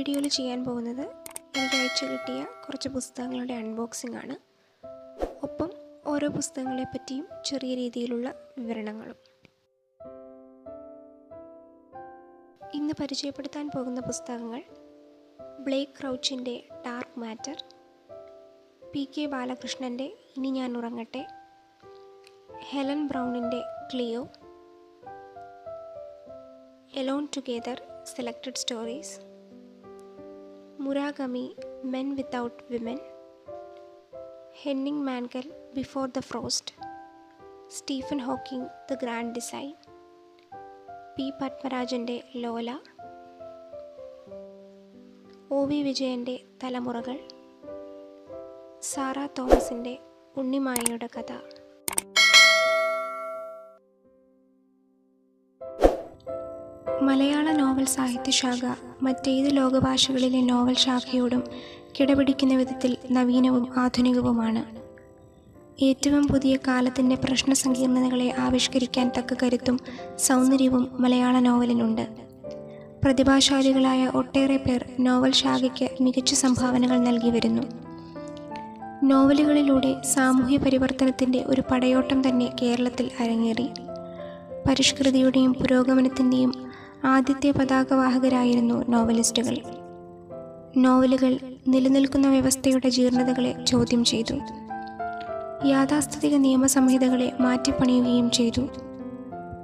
വീഡിയോയിൽ ചെയ്യാൻ പോകുന്നത് എനിക്ക് അയച്ചു കിട്ടിയ കുറച്ച് പുസ്തകങ്ങളുടെ അൺബോക്സിംഗ് ആണ്. ഒപ്പം ഓരോ പുസ്തകങ്ങളെ പറ്റിയും ചെറിയ രീതിയിലുള്ള വിവരണങ്ങളും. ഇന്ന് പരിചയപ്പെടുത്താൻ പോകുന്ന പുസ്തകങ്ങൾ ബ്ലേക്ക് ക്രൗച്ചിൻ്റെ ഡാർക്ക് മാറ്റർ, പി.കെ. ബാലകൃഷ്ണൻ്റെ ഇനി ഞാൻ ഉറങ്ങട്ടെ, ഹെലൻ ബ്രൗണിൻ്റെ Cleo, Alone Together Selected Stories, Murakami Men Without Women, Henning Mankell Before the Frost, Stephen Hawking the Grand Design, P പത്മരാജൻ്റെ ലോല, ഒ വി വിജയൻ്റെ തലമുറകൾ, സാറ തോമസിൻ്റെ ഉണ്ണിമായയുടെ കഥ. മലയാള നോവൽ സാഹിത്യശാഖ മറ്റേത് ലോകഭാഷകളിലെ നോവൽ ശാഖയോടും കിടപിടിക്കുന്ന വിധത്തിൽ നവീനവും ആധുനികവുമാണ്. ഏറ്റവും പുതിയ കാലത്തിൻ്റെ പ്രശ്നസങ്കീർണതകളെ ആവിഷ്കരിക്കാൻ തക്ക കരുത്തും സൗന്ദര്യവും മലയാള നോവലിനുണ്ട്. പ്രതിഭാശാലികളായ ഒട്ടേറെ പേർ നോവൽ ശാഖയ്ക്ക് മികച്ച സംഭാവനകൾ നൽകി വരുന്നു. നോവലുകളിലൂടെ സാമൂഹ്യ പരിവർത്തനത്തിൻ്റെ ഒരു പടയോട്ടം തന്നെ കേരളത്തിൽ അരങ്ങേറി. പരിഷ്കൃതിയുടെയും പുരോഗമനത്തിൻ്റെയും ആദ്യത്തെ പതാകവാഹകരായിരുന്നു നോവലിസ്റ്റുകൾ. നോവലുകൾ നിലനിൽക്കുന്ന വ്യവസ്ഥയുടെ ജീർണതകളെ ചോദ്യം ചെയ്തു, യാഥാസ്ഥിതിക നിയമസംഹിതകളെ മാറ്റിപ്പണിയുകയും ചെയ്തു.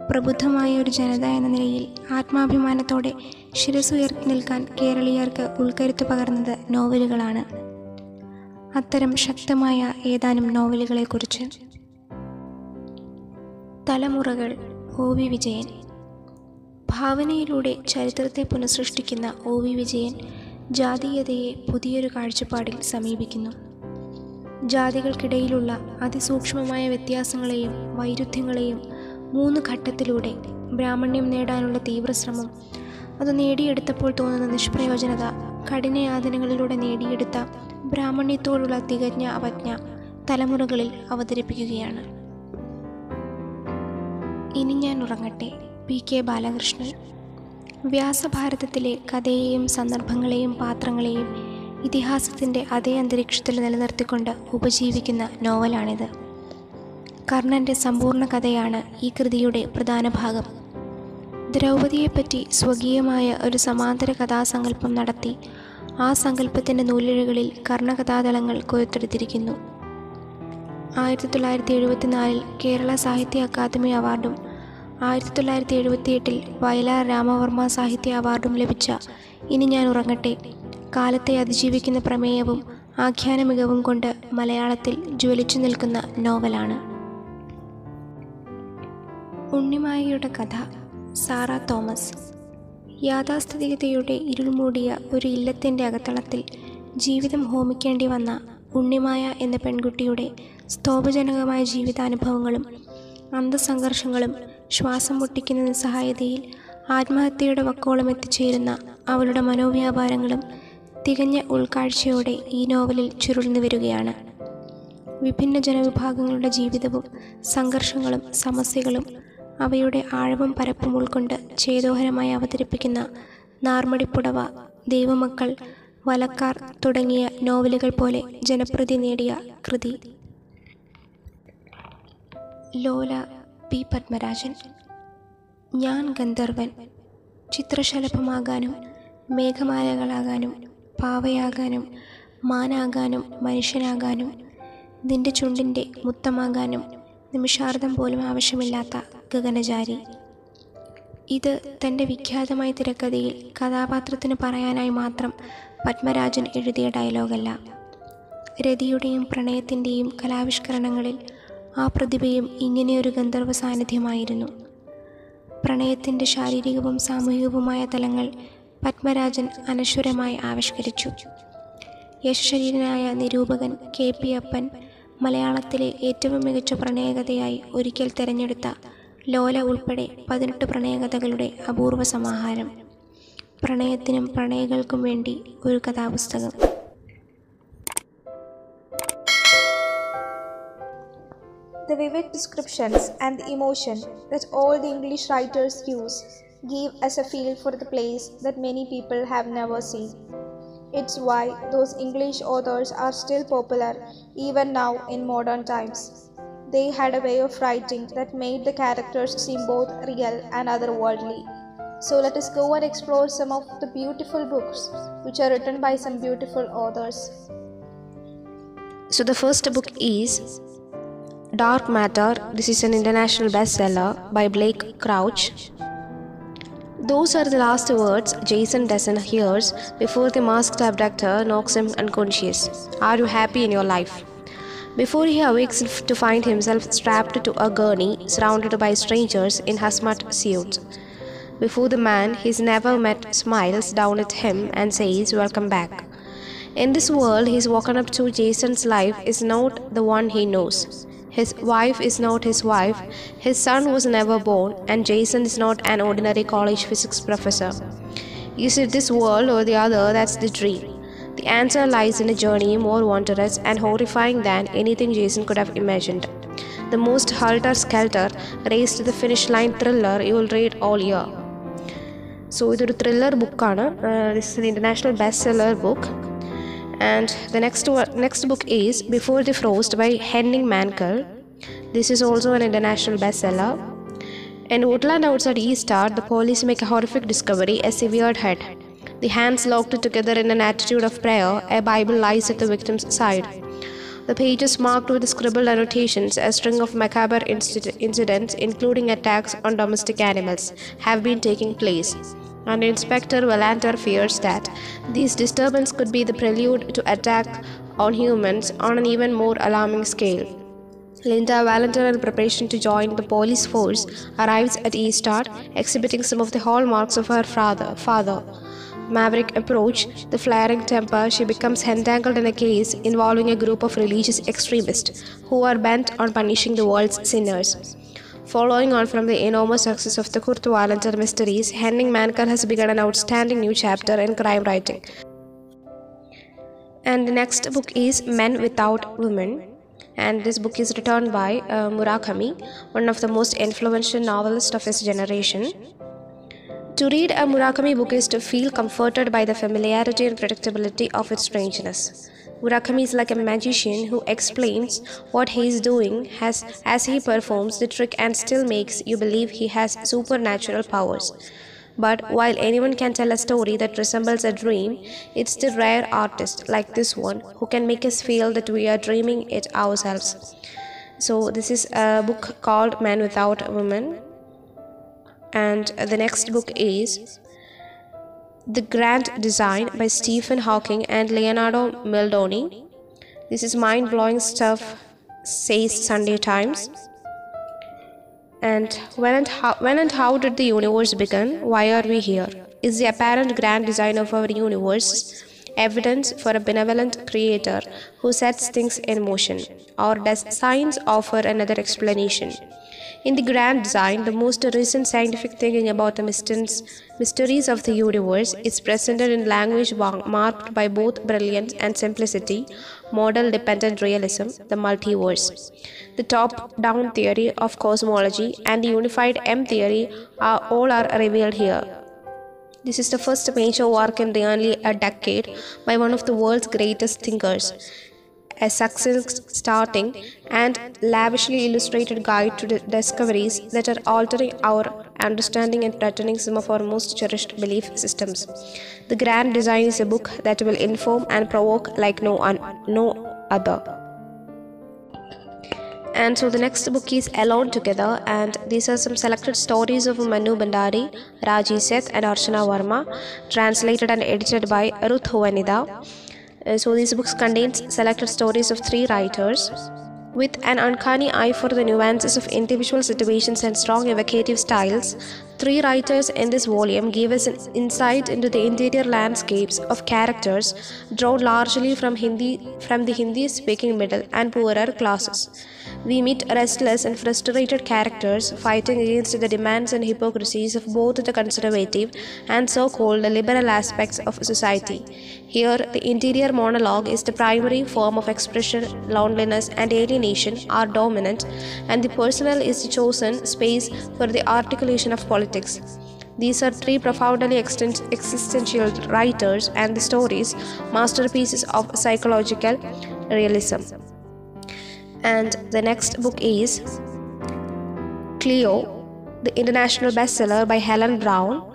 പ്രബുദ്ധമായ ഒരു ജനത എന്ന നിലയിൽ ആത്മാഭിമാനത്തോടെ ശിരസുയർത്തി നിൽക്കാൻ കേരളീയർക്ക് ഉൾക്കരുത്ത് പകർന്നത് നോവലുകളാണ്. അത്തരം ശക്തമായ ഏതാനും നോവലുകളെക്കുറിച്ച്. തലമുറകൾ, ഒ വി വിജയൻ. ഭാവനയിലൂടെ ചരിത്രത്തെ പുനഃസൃഷ്ടിക്കുന്ന ഒ വി വിജയൻ ജാതീയതയെ പുതിയൊരു കാഴ്ചപ്പാടിൽ സമീപിക്കുന്നു. ജാതികൾക്കിടയിലുള്ള അതിസൂക്ഷ്മമായ വ്യത്യാസങ്ങളെയും വൈരുദ്ധ്യങ്ങളെയും 3 ഘട്ടത്തിലൂടെ ബ്രാഹ്മണ്യം നേടാനുള്ള തീവ്രശ്രമം, അത് നേടിയെടുത്തപ്പോൾ തോന്നുന്ന നിഷ്പ്രയോജനത, കഠിനയാതനകളിലൂടെ നേടിയെടുത്ത ബ്രാഹ്മണ്യത്തോടുള്ള തികഞ്ഞ അവജ്ഞ തലമുറകളിൽ അവതരിപ്പിക്കുകയാണ്. ഇനി ഞാൻ ഉറങ്ങട്ടെ, പി.കെ. ബാലകൃഷ്ണൻ. വ്യാസഭാരതത്തിലെ കഥയെയും സന്ദർഭങ്ങളെയും പാത്രങ്ങളെയും ഇതിഹാസത്തിൻ്റെ അതേ അന്തരീക്ഷത്തിൽ നിലനിർത്തിക്കൊണ്ട് ഉപജീവിക്കുന്ന നോവലാണിത്. കർണൻ്റെ സമ്പൂർണ്ണ കഥയാണ് ഈ കൃതിയുടെ പ്രധാന ഭാഗം. ദ്രൗപദിയെപ്പറ്റി സ്വകീയമായ ഒരു സമാന്തര കഥാസങ്കല്പം നടത്തി ആ സങ്കല്പത്തിൻ്റെ നൂലിഴകളിൽ കർണകഥാതലങ്ങൾ കൊയ്ത്തെടുത്തിരിക്കുന്നു. 1974 കേരള സാഹിത്യ അക്കാദമി അവാർഡും 1978 വയലാർ രാമവർമ്മ സാഹിത്യ അവാർഡും ലഭിച്ച ഇനി ഞാൻ ഉറങ്ങട്ടെ കാലത്തെ അതിജീവിക്കുന്ന പ്രമേയവും ആഖ്യാന മികവും കൊണ്ട് മലയാളത്തിൽ ജ്വലിച്ചു നിൽക്കുന്ന നോവലാണ്. ഉണ്ണിമായയുടെ കഥ, സാറ തോമസ്. യാഥാസ്ഥിതികതയുടെ ഇരുൾമൂടിയ ഒരു ഇല്ലത്തിൻ്റെ അകത്തളത്തിൽ ജീവിതം ഹോമിക്കേണ്ടി വന്ന ഉണ്ണിമായ എന്ന പെൺകുട്ടിയുടെ സ്തോഭജനകമായ ജീവിതാനുഭവങ്ങളും അന്തസംഘർഷങ്ങളും ശ്വാസം മുട്ടിക്കുന്ന നിസ്സഹായതയിൽ ആത്മഹത്യയുടെ വക്കോളം എത്തിച്ചേരുന്ന അവളുടെ മനോവ്യാപാരങ്ങളും തികഞ്ഞ ഉൾക്കാഴ്ചയോടെ ഈ നോവലിൽ ചുരുൾന്നു വരികയാണ്. വിഭിന്ന ജനവിഭാഗങ്ങളുടെ ജീവിതവും സംഘർഷങ്ങളും സമസ്യകളും അവയുടെ ആഴവും പരപ്പും ഉൾക്കൊണ്ട് ചേതോഹരമായി അവതരിപ്പിക്കുന്ന നാർമടിപ്പുടവ, ദൈവമക്കൾ, വലക്കാർ തുടങ്ങിയ നോവലുകൾ പോലെ ജനപ്രീതി നേടിയ കൃതി. ലോല, പി പത്മരാജൻ. ഞാൻ ഗന്ധർവൻ. ചിത്രശലഭമാകാനും മേഘമാലകളാകാനും പാവയാകാനും മാനാകാനും മനുഷ്യനാകാനും നിന്റെ ചുണ്ടിൻ്റെ മുത്തമാകാനും നിമിഷാർദ്ധം പോലും ആവശ്യമില്ലാത്ത ഗഗനചാരി. ഇത് തൻ്റെ വിഖ്യാതമായ തിരക്കഥയിൽ കഥാപാത്രത്തിന് പറയാനായി മാത്രം പത്മരാജൻ എഴുതിയ ഡയലോഗല്ല. രതിയുടെയും പ്രണയത്തിൻ്റെയും കലാവിഷ്കരണങ്ങളിൽ ആ പ്രതിഭയും ഇങ്ങനെയൊരു ഗന്ധർവ സാന്നിധ്യമായിരുന്നു. പ്രണയത്തിൻ്റെ ശാരീരികവും സാമൂഹികവുമായ തലങ്ങൾ പത്മരാജൻ അനശ്വരമായി ആവിഷ്കരിച്ചു. യശശരീരനായ നിരൂപകൻ കെ.പി. അപ്പൻ മലയാളത്തിലെ ഏറ്റവും മികച്ച പ്രണയകഥയായി ഒരിക്കൽ തിരഞ്ഞെടുത്ത ലോല ഉൾപ്പെടെ 18 പ്രണയകഥകളുടെ അപൂർവ സമാഹാരം. പ്രണയത്തിനും പ്രണയികൾക്കും വേണ്ടി ഒരു കഥാപുസ്തകം. The vivid descriptions and the emotion that all the English writers use give us a feel for the place that many people have never seen. It's why those English authors are still popular even now in modern times. They had a way of writing that made the characters seem both real and otherworldly. So let us go and explore some of the beautiful books which are written by some beautiful authors. So the first book is Dark Matter. This is an international bestseller by Blake Crouch. Those are the last words Jason doesn't hear before the masked abductor knocks him unconscious. Are you happy in your life? Before he awakes to find himself strapped to a gurney surrounded by strangers in hazmat suits. Before the man he's never met smiles down at him and says, "Welcome back." In this world he's woken up to, Jason's life is not the one he knows. His wife is not his wife, his son was never born, and Jason is not an ordinary college physics professor. Is it this world or the other that's the dream? The answer lies in a journey more wondrous and horrifying than anything Jason could have imagined. The most helter-skelter, race to the finish line thriller you will read all year. So, it's a thriller book. This is an international bestseller book. And the next book is Before the Frost by Henning Mankell. This is also an international bestseller. In Woodland outside Eastard, the police make a horrific discovery: a severed head. The hands locked together in an attitude of prayer, a Bible lies at the victim's side. The pages marked with scribbled annotations, a string of macabre incidents, including attacks on domestic animals, have been taking place. And Inspector Wallander fears that these disturbances could be the prelude to attack on humans on an even more alarming scale. Linda Wallander, in preparation to join the police force, arrives at Eastard, exhibiting some of the hallmarks of her father. Maverick approach, the flaring temper, she becomes entangled in a case involving a group of religious extremists who are bent on punishing the world's sinners. Following on from the enormous success of the Kurt Wallander mysteries, Henning Mankell has begun an outstanding new chapter in crime writing. And the next book is Men Without Women. And this book is written by Murakami, one of the most influential novelists of his generation. To read a Murakami book is to feel comforted by the familiarity and predictability of its strangeness. Murakami is like a magician who explains what he is doing as he performs the trick and still makes you believe he has supernatural powers. But while anyone can tell a story that resembles a dream, it's the rare artist like this one who can make us feel that we are dreaming it ourselves. So this is a book called Men Without Women. And the next book is The Grand Design by Stephen Hawking and Leonardo Mildoni. This is mind-blowing stuff, says Sunday Times. And when and how did the universe begin? Why are we here? Is the apparent grand design of our universe evidence for a benevolent creator who sets things in motion? Or does science offer another explanation? In the grand design, the most recent scientific thinking about the mysteries of the universe is presented in language marked by both brilliance and simplicity, model-dependent realism, the multiverse. The top-down theory of cosmology and the unified M theory all are revealed here. This is the first major work in nearly a decade by one of the world's greatest thinkers. A succinct, starting, and lavishly illustrated guide to the discoveries that are altering our understanding and threatening some of our most cherished belief systems. The Grand Design is a book that will inform and provoke like no other. And so the next book is Alone Together, and these are some selected stories of Manu Bhandari, Raji Seth, and Archana Verma, translated and edited by Ruth Vanida. So these books contains selected stories of 3 writers. With an uncanny eye for the nuances of individual situations and strong evocative styles, 3 writers in this volume give us an insight into the interior landscapes of characters drawn largely from the Hindi-speaking middle and poorer classes. We meet restless and frustrated characters fighting against the demands and hypocrisies of both the conservative and so-called liberal aspects of society. Here, the interior monologue is the primary form of expression. Loneliness and alienation are dominant, and the personal is the chosen space for the articulation of politics. These are three profoundly existential writers and the stories masterpieces of psychological realism. And the next book is Cleo, the international bestseller by Helen Brown.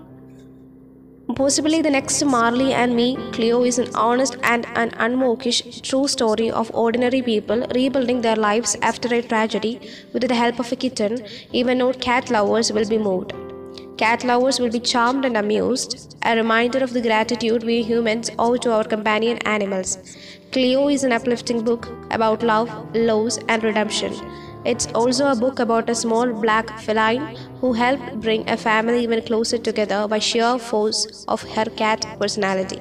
Possibly the next Marley and Me, Cleo is an honest and an unmawkish true story of ordinary people rebuilding their lives after a tragedy with the help of a kitten. Even not cat lovers will be moved. Cat lovers will be charmed and amused, a reminder of the gratitude we humans owe to our companion animals. Cleo is an uplifting book about love, loss, and redemption. It's also a book about a small black feline who helped bring a family even closer together by sheer force of her cat personality.